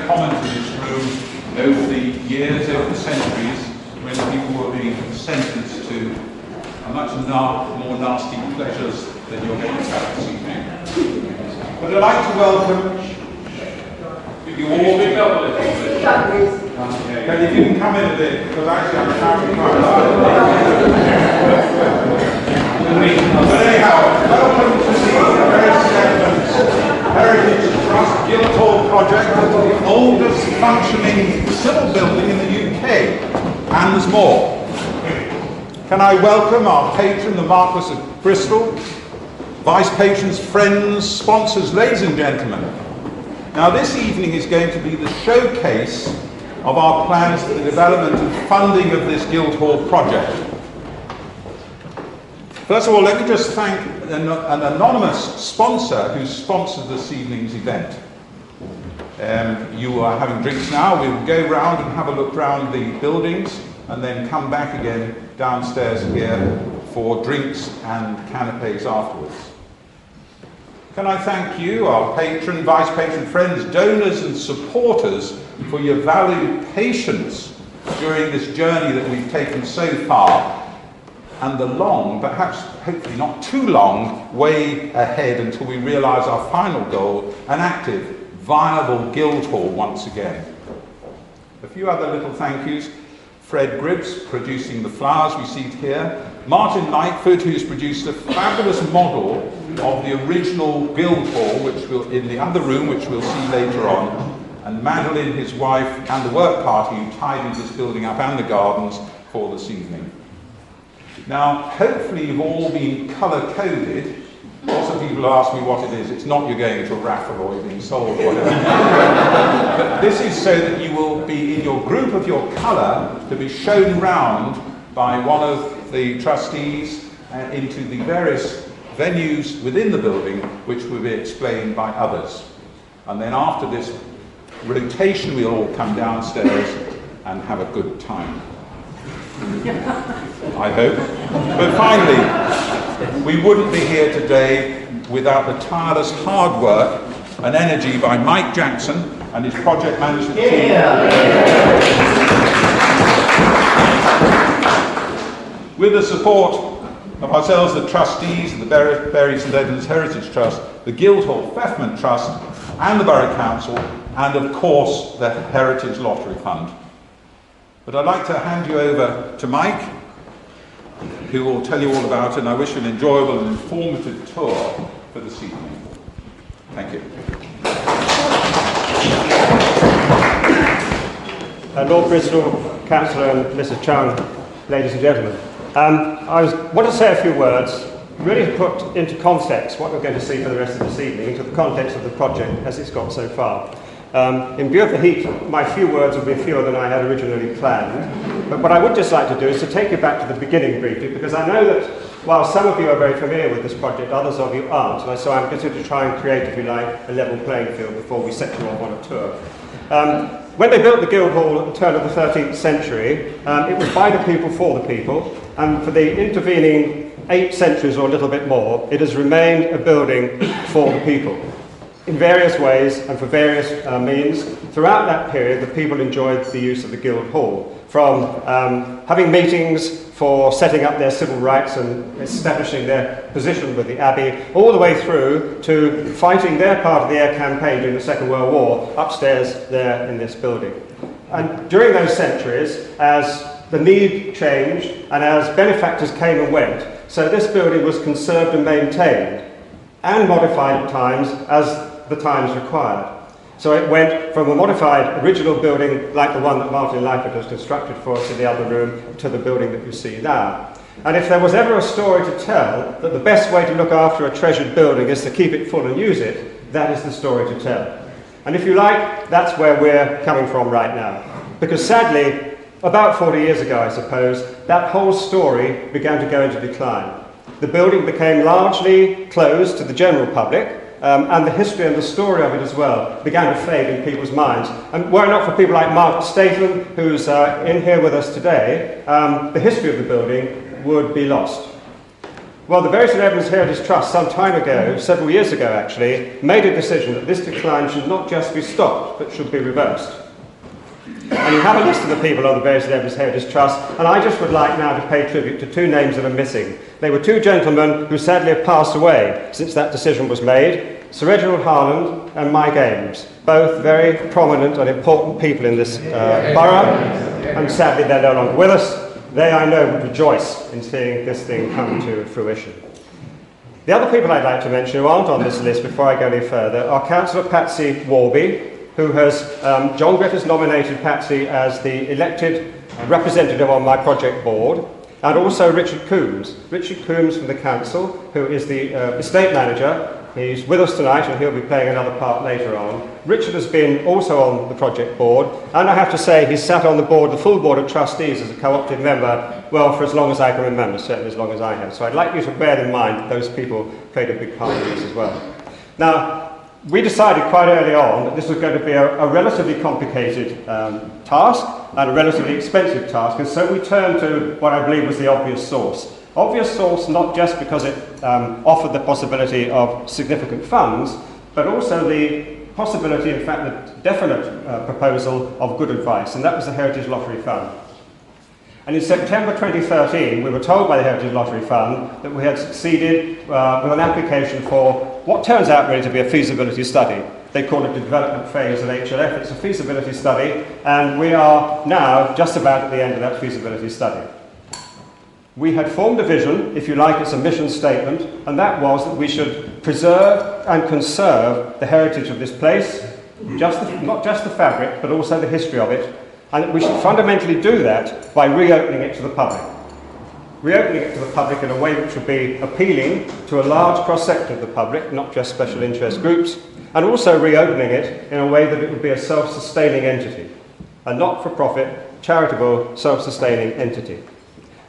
common to this room over the years, over the centuries, when people were being sentenced to a much more nasty pleasures than you're going to have this evening. But I'd like to welcome you all. And if you can come in a bit, because actually I'm shouting quite loud. But anyhow, welcome to the Edmunds Heritage Trust Guildhall project, the oldest functioning civil building in the UK, and there's more. Can I welcome our patron, the Marquess of Bristol, vice patrons, friends, sponsors, ladies and gentlemen. Now this evening is going to be the showcase of our plans for the development and funding of this Guildhall project. First of all, let me just thank an anonymous sponsor who sponsored this evening's event. You are having drinks now. We'll go round and have a look round the buildings and then come back again downstairs here for drinks and canapes afterwards. Can I thank you, our patron, vice patron, friends, donors and supporters for your valued patience during this journey that we've taken so far, and the long, perhaps hopefully not too long, way ahead until we realise our final goal, an active, viable Guildhall once again. A few other little thank yous. Fred Gribbs, producing the flowers we see here. Martin Lightfoot, who's produced a fabulous model of the original Guildhall, which will in the other room, which we'll see later on. And Madeline, his wife, and the work party who tidied this building up and the gardens for this evening. Now, hopefully you've all been colour-coded. Lots of people ask me what it is. It's not you're going to a raffle or you're being sold or whatever. But this is so that you will be in your group of your colour to be shown round by one of the trustees into the various venues within the building, which will be explained by others. And then after this rotation, we'll all come downstairs and have a good time. I hope. But finally, we wouldn't be here today without the tireless hard work and energy by Mike Jackson and his project management team. With the support of ourselves, the trustees of the Bury St Edmunds Heritage Trust, the Guildhall Feffman Trust, and the Borough Council, and of course the Heritage Lottery Fund. But I'd like to hand you over to Mike, who will tell you all about it, and I wish you an enjoyable and informative tour for this evening. Thank you. Lord Bristol, Councillor and Mrs Chung, ladies and gentlemen. I want to say a few words, really to put into context what we're going to see for the rest of this evening, into the context of the project as it's got so far. In view of the heat, my few words will be fewer than I had originally planned. But what I would just like to do is to take you back to the beginning briefly, because I know that while some of you are very familiar with this project, others of you aren't, and so I'm going to try and create, if you like, a level playing field before we set you off on a tour. When they built the Guildhall at the turn of the 13th century, it was by the people for the people, and for the intervening 8 centuries or a little bit more, it has remained a building for the people. In various ways and for various means. Throughout that period, the people enjoyed the use of the Guildhall, from having meetings for setting up their civil rights and establishing their position with the Abbey, all the way through to fighting their part of the air campaign during the Second World War upstairs there in this building. And during those centuries, as the need changed and as benefactors came and went, so this building was conserved and maintained and modified at times as the times required. So it went from a modified original building like the one that Martin Lightfoot has constructed for us in the other room to the building that you see now. And if there was ever a story to tell that the best way to look after a treasured building is to keep it full and use it, that is the story to tell. And if you like, that's where we're coming from right now. Because sadly, about 40 years ago, I suppose, that whole story began to go into decline. The building became largely closed to the general public, and the history and the story of it as well began to fade in people's minds. And were it not for people like Mark Statham, who's in here with us today, the history of the building would be lost. Well, the Bury St Edmunds Heritage Trust, some time ago, several years ago actually, made a decision that this decline should not just be stopped, but should be reversed. And you have a list of the people on the Bury St Edmunds Heritage Trust, and I just would like now to pay tribute to two names that are missing. They were two gentlemen who sadly have passed away since that decision was made, Sir Reginald Harland and Mike Ames, both very prominent and important people in this borough, and sadly they're no longer with us. They, I know, would rejoice in seeing this thing come to fruition. The other people I'd like to mention who aren't on this list before I go any further are Councillor Patsy Warby, who has, John Griffiths nominated Patsy as the elected representative on my project board, and also Richard Coombs. Richard Coombs from the council, who is the estate manager. He's with us tonight and he'll be playing another part later on. Richard has been also on the project board, and I have to say he's sat on the board, the full board of trustees as a co-opted member, well, for as long as I can remember, certainly as long as I have. So I'd like you to bear in mind that those people played a big part in this as well. Now, we decided quite early on that this was going to be a relatively complicated task and a relatively expensive task, and so we turned to what I believe was the obvious source. Obvious source not just because it offered the possibility of significant funds, but also the possibility, in fact, the definite proposal of good advice, and that was the Heritage Lottery Fund. And in September 2013, we were told by the Heritage Lottery Fund that we had succeeded with an application for what turns out really to be a feasibility study. They call it the development phase of HLF. It's a feasibility study, and we are now just about at the end of that feasibility study. We had formed a vision, if you like, it's a mission statement, and that was that we should preserve and conserve the heritage of this place, not just the fabric, but also the history of it, and that we should fundamentally do that by reopening it to the public. Reopening it to the public in a way which would be appealing to a large cross-section of the public, not just special interest groups, and also reopening it in a way that it would be a self-sustaining entity, a not-for-profit, charitable, self-sustaining entity.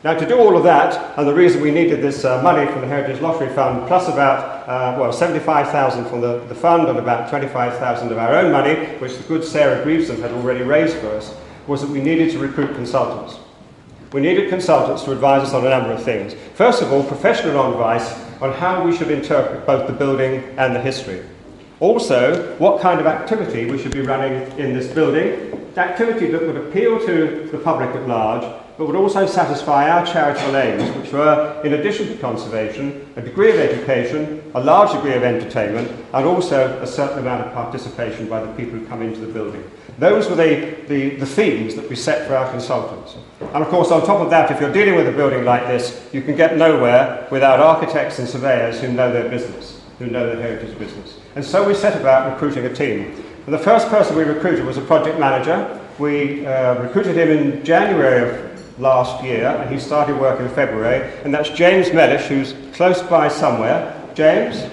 Now, to do all of that, and the reason we needed this money from the Heritage Lottery Fund, plus about 75,000 from the fund and about 25,000 of our own money, which the good Sarah Greaveson had already raised for us, was that we needed to recruit consultants. We needed consultants to advise us on a number of things. First of all, professional advice on how we should interpret both the building and the history. Also, what kind of activity we should be running in this building, activity that would appeal to the public at large, but would also satisfy our charitable aims, which were, in addition to conservation, a degree of education, a large degree of entertainment, and also a certain amount of participation by the people who come into the building. Those were the themes that we set for our consultants. And of course, on top of that, if you're dealing with a building like this, you can get nowhere without architects and surveyors who know their business, who know their heritage business. And so we set about recruiting a team. And the first person we recruited was a project manager. We recruited him in January of last year, and he started work in February, and that's James Mellish, who's close by somewhere. James?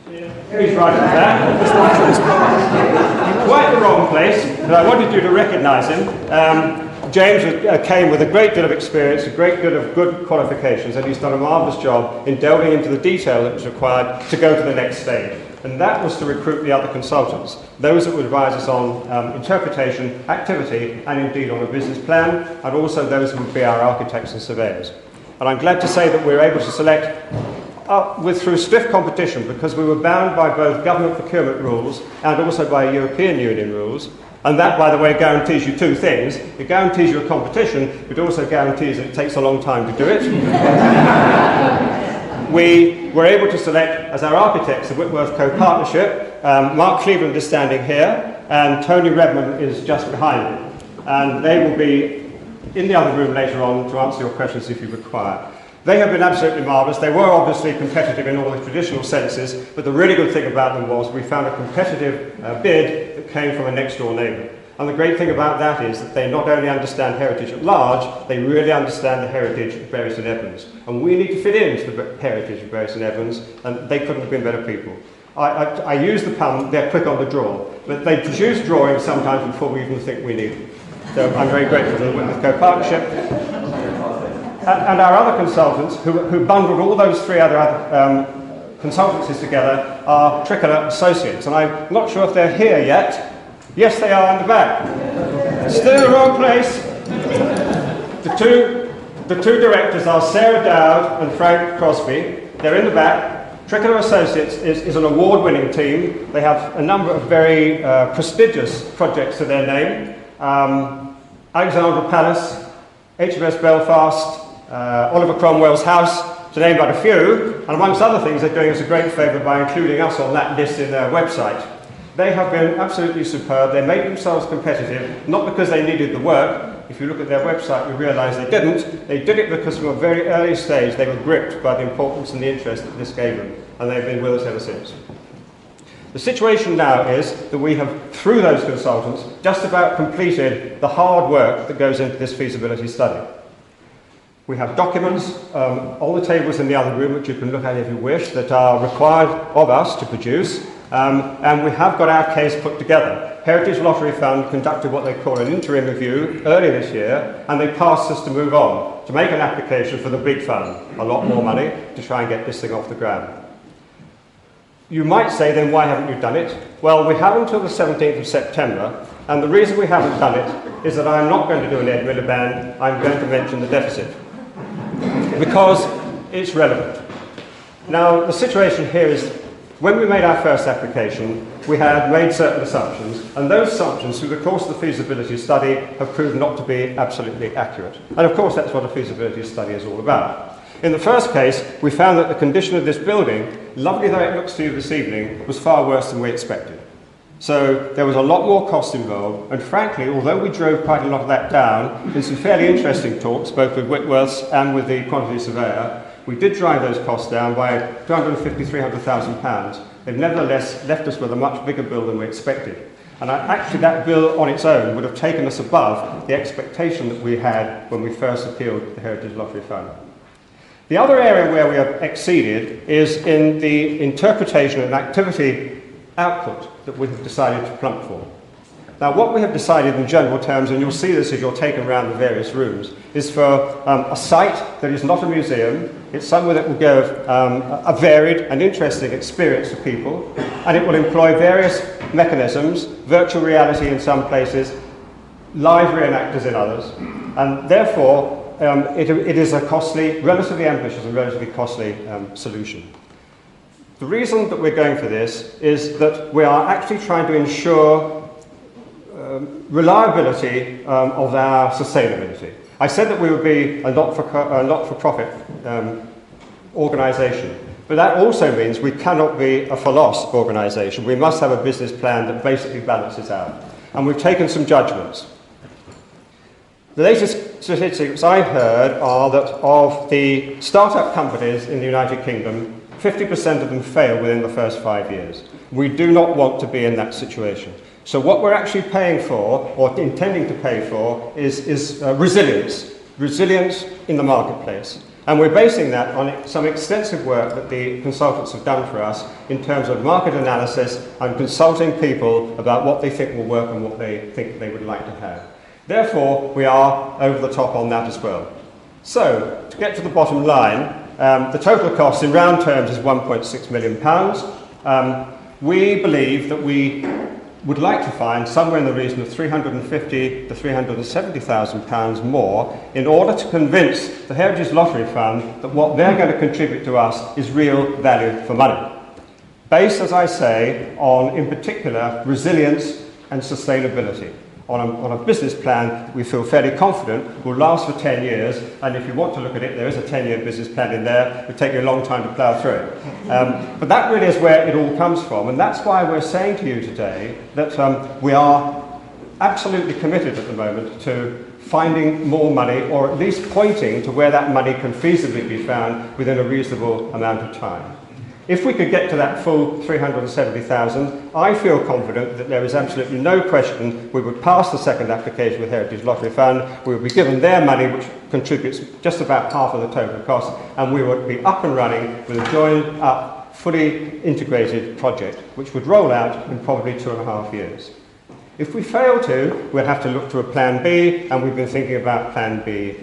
He's right at that. Quite the wrong place, but I wanted you to recognise him. James came with a great deal of experience, a great deal of good qualifications, and he's done a marvellous job in delving into the detail that was required to go to the next stage. And that was to recruit the other consultants, those that would advise us on interpretation, activity, and indeed on a business plan, and also those who would be our architects and surveyors. And I'm glad to say that we're able to select through stiff competition, because we were bound by both government procurement rules and also by European Union rules. And that, by the way, guarantees you two things. It guarantees you a competition, but it also guarantees that it takes a long time to do it. We were able to select as our architects the Whitworth Co-Partnership. Mark Cleveland is standing here, and Tony Redmond is just behind him. And they will be in the other room later on to answer your questions if you require. They have been absolutely marvellous. They were obviously competitive in all the traditional senses, but the really good thing about them was we found a competitive bid that came from a next-door neighbour. And the great thing about that is that they not only understand heritage at large, they really understand the heritage of Bury St Edmunds. And we need to fit into the heritage of Bury St Edmunds, and they couldn't have been better people. I use the pun, they're quick on the draw, but they produce drawings sometimes before we even think we need them. So I'm very grateful to the Whitworth Co-Partnership. And our other consultants, who bundled all those three other consultancies together, are Tricolor Associates. And I'm not sure if they're here yet. Yes, they are in the back. Still in the wrong place. The two The two directors are Sarah Dowd and Frank Crosby. They're in the back. Trickler Associates is an award-winning team. They have a number of very prestigious projects to their name. Alexandra Palace, HMS Belfast, Oliver Cromwell's house, to name but a few. And amongst other things, they're doing us a great favour by including us on that list in their website. They have been absolutely superb. They made themselves competitive, not because they needed the work. If you look at their website, you realise they didn't. They did it because from a very early stage, they were gripped by the importance and the interest that this gave them, and they've been with us ever since. The situation now is that we have, through those consultants, just about completed the hard work that goes into this feasibility study. We have documents on the tables in the other room, which you can look at if you wish, that are required of us to produce. And we have got our case put together. Heritage Lottery Fund conducted what they call an interim review earlier this year, and they passed us to move on, to make an application for the big fund, a lot more money, to try and get this thing off the ground. You might say, then why haven't you done it? Well, we have until the 17th of September, and the reason we haven't done it is that I'm not going to do an Ed Miliband, I'm going to mention the deficit, because it's relevant. Now, the situation here is, when we made our first application, we had made certain assumptions, and those assumptions, through the course of the feasibility study, have proved not to be absolutely accurate. And of course, that's what a feasibility study is all about. In the first case, we found that the condition of this building, lovely though it looks to you this evening, was far worse than we expected. So there was a lot more cost involved, and frankly, although we drove quite a lot of that down, in some fairly interesting talks, both with Whitworth's and with the quantity surveyor, we did drive those costs down by £250,000, £300,000. They've nevertheless left us with a much bigger bill than we expected. And actually that bill on its own would have taken us above the expectation that we had when we first appealed the Heritage Lottery Fund. The other area where we have exceeded is in the interpretation and activity output that we have decided to plump for. Now, what we have decided in general terms, and you'll see this as you're taken around the various rooms, is for a site that is not a museum. It's somewhere that will give a varied and interesting experience for people, and it will employ various mechanisms, virtual reality in some places, live reenactors in others, and therefore it is a costly, relatively ambitious and relatively costly solution. The reason that we're going for this is that we are actually trying to ensure reliability of our sustainability. I said that we would be a not-for-profit organisation, but that also means we cannot be a for-loss organisation. We must have a business plan that basically balances out. And we've taken some judgments. The latest statistics I've heard are that of the start-up companies in the United Kingdom, 50% of them fail within the first 5 years. We do not want to be in that situation. So what we're actually paying for, or intending to pay for, is resilience in the marketplace. And we're basing that on some extensive work that the consultants have done for us in terms of market analysis and consulting people about what they think will work and what they think they would like to have. Therefore, we are over the top on that as well. So, to get to the bottom line, the total cost in round terms is £1.6 million. We believe that we would like to find somewhere in the region of £350,000 to £370,000 more in order to convince the Heritage Lottery Fund that what they're going to contribute to us is real value for money. Based, as I say, on, in particular, resilience and sustainability. On a business plan that we feel fairly confident will last for 10 years, and if you want to look at it, there is a 10-year business plan in there. It would take you a long time to plough through it. But that really is where it all comes from, and that's why we're saying to you today that we are absolutely committed at the moment to finding more money, or at least pointing to where that money can feasibly be found within a reasonable amount of time. If we could get to that full 370,000, I feel confident that there is absolutely no question we would pass the second application with Heritage Lottery Fund, we would be given their money, which contributes just about half of the total cost, and we would be up and running with a joined up, fully integrated project, which would roll out in probably 2.5 years. If we fail to, we'll have to look to a plan B, and we've been thinking about plan B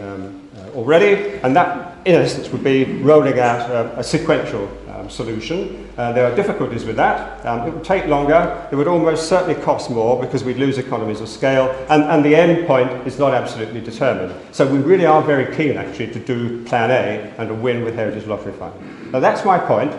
already, and that, in essence, would be rolling out a sequential solution. There are difficulties with that. It would take longer. It would almost certainly cost more because we'd lose economies of scale. And the end point is not absolutely determined. So we really are very keen, actually, to do Plan A and to win with Heritage Lottery Fund. Now, that's my point.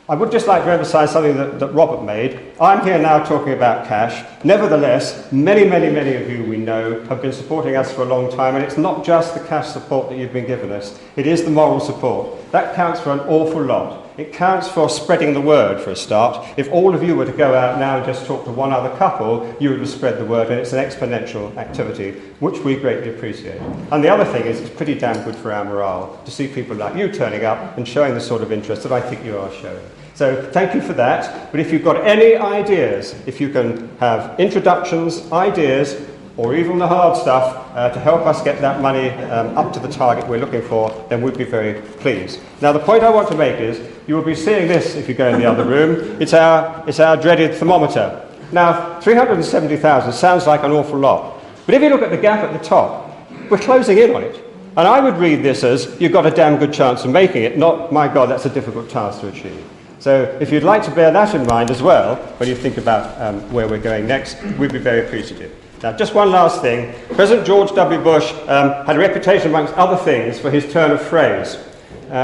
I would just like to emphasise something that Robert made. I'm here now talking about cash. Nevertheless, many of you we know have been supporting us for a long time, and it's not just the cash support that you've been giving us. It is the moral support. That counts for an awful lot. It counts for spreading the word, for a start. If all of you were to go out now and just talk to one other couple, you would have spread the word, and it's an exponential activity, which we greatly appreciate. And the other thing is, it's pretty damn good for our morale to see people like you turning up and showing the sort of interest that I think you are showing. So thank you for that. But if you've got any ideas, if you can have introductions, ideas, or even the hard stuff to help us get that money up to the target we're looking for, then we'd be very pleased. Now, the point I want to make is, you will be seeing this if you go in the other room. It's our dreaded thermometer. Now, 370,000 sounds like an awful lot. But if you look at the gap at the top, we're closing in on it. And I would read this as, you've got a damn good chance of making it, not, my God, that's a difficult task to achieve. So if you'd like to bear that in mind as well, when you think about where we're going next, we'd be very appreciative. Now, just one last thing. President George W. Bush had a reputation, amongst other things, for his turn of phrase,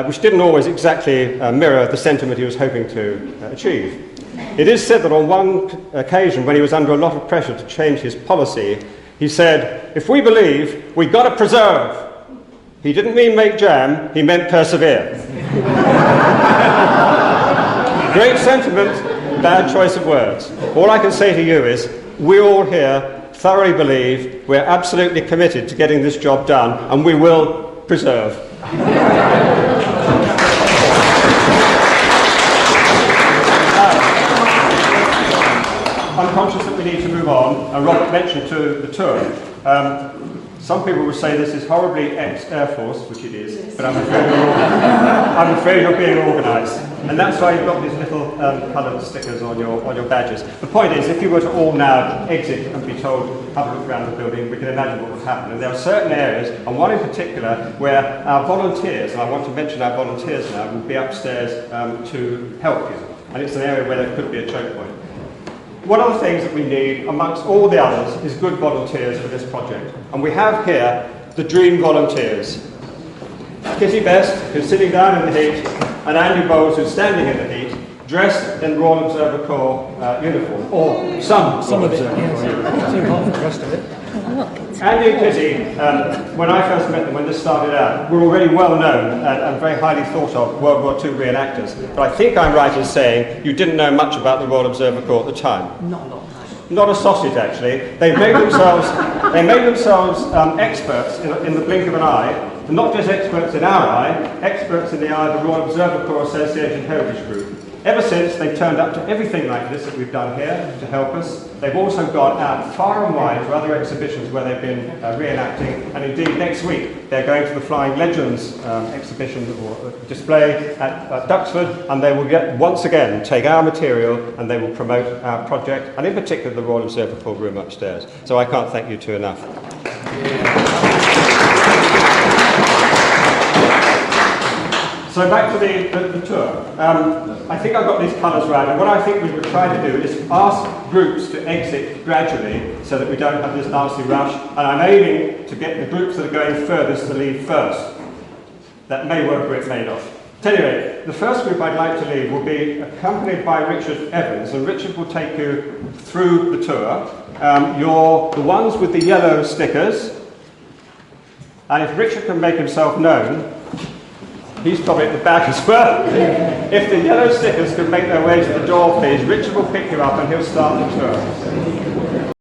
which didn't always exactly mirror the sentiment he was hoping to achieve. It is said that on one occasion, when he was under a lot of pressure to change his policy, he said, "If we believe, we've got to preserve." He didn't mean make jam, he meant persevere. Great sentiment, bad choice of words. All I can say to you is, we all here thoroughly believe we're absolutely committed to getting this job done, and we will preserve. I'm conscious that we need to move on, and Robert mentioned to the tour. Some people would say this is horribly ex-Air Force, which it is, but I'm afraid you're being organised. And that's why you've got these little coloured stickers on your badges. The point is, if you were to all now exit and be told, have a look around the building, we can imagine what would happen. And there are certain areas, and one in particular, where our volunteers, and I want to mention our volunteers now, will be upstairs to help you. And it's an area where there could be a choke point. One of the things that we need, amongst all the others, is good volunteers for this project. And we have here the dream volunteers. Kitty Best, who's sitting down in the heat, and Andy Bowles, who's standing in the heat, dressed in Royal Observer Corps uniform, or some of it, yes. Too hot for the rest of it. Andy and Kitty, when I first met them, when this started out, were already well known and very highly thought of World War II reenactors. But I think I'm right in saying you didn't know much about the Royal Observer Corps at the time. Not a lot. Not a sausage, actually. They made themselves experts in the blink of an eye, and not just experts in our eye, experts in the eye of the Royal Observer Corps Association Heritage Group. Ever since, they've turned up to everything like this that we've done here to help us. They've also gone out far and wide to other exhibitions where they've been reenacting, and indeed next week they're going to the Flying Legends exhibition or display at Duxford, and they will once again take our material and they will promote our project, and in particular the Royal Observer Corps room upstairs. So I can't thank you two enough. So back to the tour. I think I've got these colours right, and what I think we would try to do is ask groups to exit gradually so that we don't have this nasty rush, and I'm aiming to get the groups that are going furthest to leave first. That may work or it may not. At any rate, the first group I'd like to leave will be accompanied by Richard Evans, and Richard will take you through the tour. You're the ones with the yellow stickers, and if Richard can make himself known, he's probably at the back as well. If the yellow stickers could make their way to the door, please, Richard will pick you up and he'll start the tour.